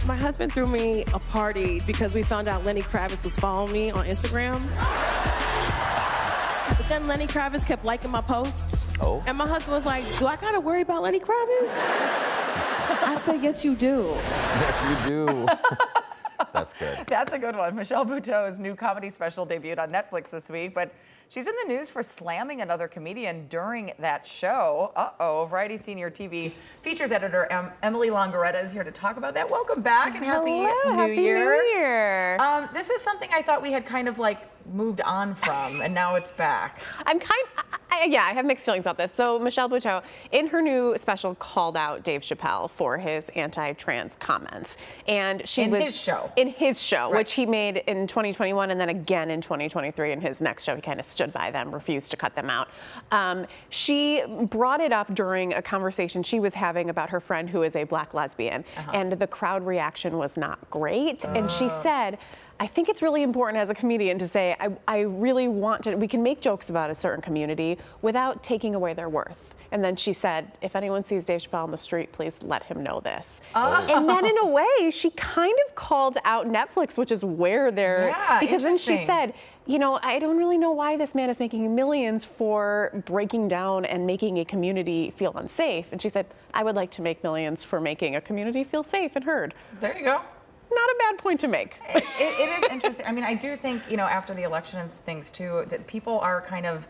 My husband threw me a party because we found out Lenny Kravitz was following me on Instagram. But then Lenny Kravitz kept liking my posts. Oh. And my husband was like, do I gotta worry about Lenny Kravitz? I said, yes, you do. Yes, you do. That's good. That's a good one. Michelle Buteau's new comedy special debuted on Netflix this week, but she's in the news for slamming another comedian during that show. Uh-oh. Variety senior TV features editor Emily Longeretta is here to talk about that. Welcome back and happy New Year. This is something I thought we had kind of like moved on from, and now it's back. I have mixed feelings about this. So Michelle Buteau, in her new special, called out Dave Chappelle for his anti-trans comments, and in his show, right, which he made in 2021 and then again in 2023 in his next show. He kind of stood by them, refused to cut them out. She brought it up during a conversation she was having about her friend who is a black lesbian, and the crowd reaction was not great. And she said, I think it's really important as a comedian to say, I really want to, we can make jokes about a certain community without taking away their worth. And then she said, if anyone sees Dave Chappelle on the street, please let him know this. And then in a way, she kind of called out Netflix, which is where they're, because then she said, you know, I don't really know why this man is making millions for breaking down and making a community feel unsafe. And she said, I would like to make millions for making a community feel safe and heard. There you go. Not a bad point to make. It is interesting. I mean, I do think, you know, after the election and things too, that people are kind of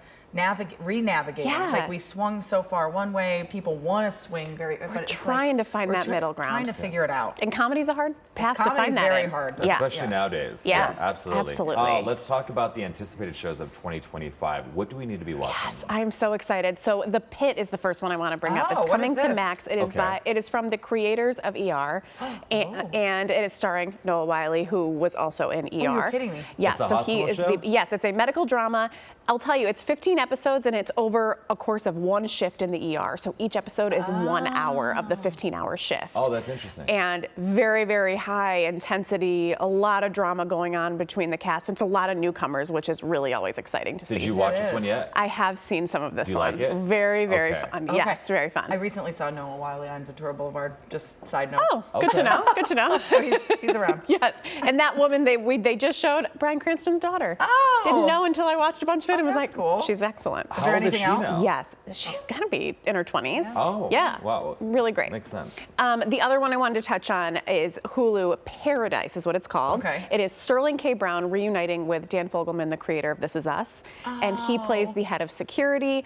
re-navigating. Like we swung so far one way, people want to swing very, but it's trying to find that middle ground. Trying to figure it out. And comedy's a hard path to find that. Comedy's very hard. Especially nowadays. Yeah, absolutely. Absolutely. Let's talk about the anticipated shows of 2025. What do we need to be watching? Yes, I'm so excited. So The Pit is the first one I want to bring up. It's coming to Max. It is it is from the creators of ER, and it is starring Noah Wyle, who was also in ER. Oh, you're kidding me. Yes, so he is yes, it's a medical drama. I'll tell you, it's 15 episodes and it's over a course of one shift in the ER. So each episode is 1 hour of the 15-hour shift. Oh, that's interesting. And very, very high intensity, a lot of drama going on between the cast. It's a lot of newcomers, which is really always exciting to see. Did you watch this one yet? I have seen some of this one. Do you like it? Very, very fun. Yes, very fun. I recently saw Noah Wyle on Ventura Boulevard, just side note. Oh, good to know, good to know. So he's around. Yes, and that woman, they just showed Bryan Cranston's daughter. Oh. Didn't know until I watched a bunch of it and was like, cool. She's excellent. Is there anything else? Now? Yes, she's gotta be in her 20s. Yeah. Oh, yeah. Wow. Really great. Makes sense. The other one I wanted to touch on is Hulu Paradise is what it's called. It is Sterling K. Brown reuniting with Dan Fogelman, the creator of This Is Us. And he plays the head of security.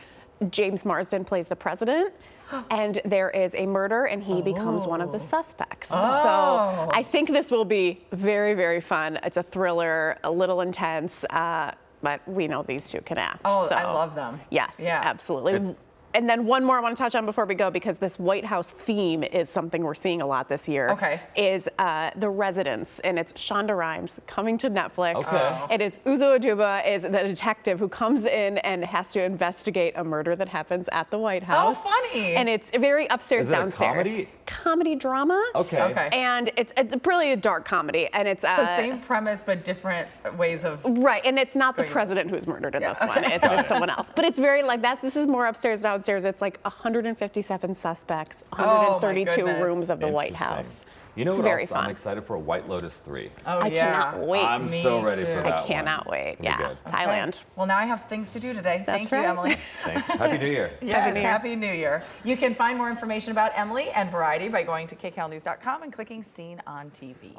James Marsden plays the president. And there is a murder and he becomes one of the suspects. So I think this will be very, very fun. It's a thriller, a little intense, but we know these two can act. Oh, so, I love them. Yes, absolutely. And then one more I want to touch on before we go, because this White House theme is something we're seeing a lot this year. Is The Residence, and it's Shonda Rhimes coming to Netflix. It is Uzo Aduba is the detective who comes in and has to investigate a murder that happens at the White House. Oh, funny! And it's very upstairs, downstairs. Comedy drama. And it's really a dark comedy, and it's the same premise but different ways of and it's not the president who's murdered in this one. It's someone else. But it's very like that. This is more upstairs, downstairs. It's like 157 suspects, 132 rooms of the White House. You know it's what very else fun. I'm excited for? White Lotus 3. Oh, I cannot wait. I'm so ready for that I cannot wait. Yeah, Thailand. Well, now I have things to do today. Thank you, right. Emily. Thanks. Happy New Year. Yes, Happy New Year. You can find more information about Emily and Variety by going to kcalnews.com and clicking Seen on TV.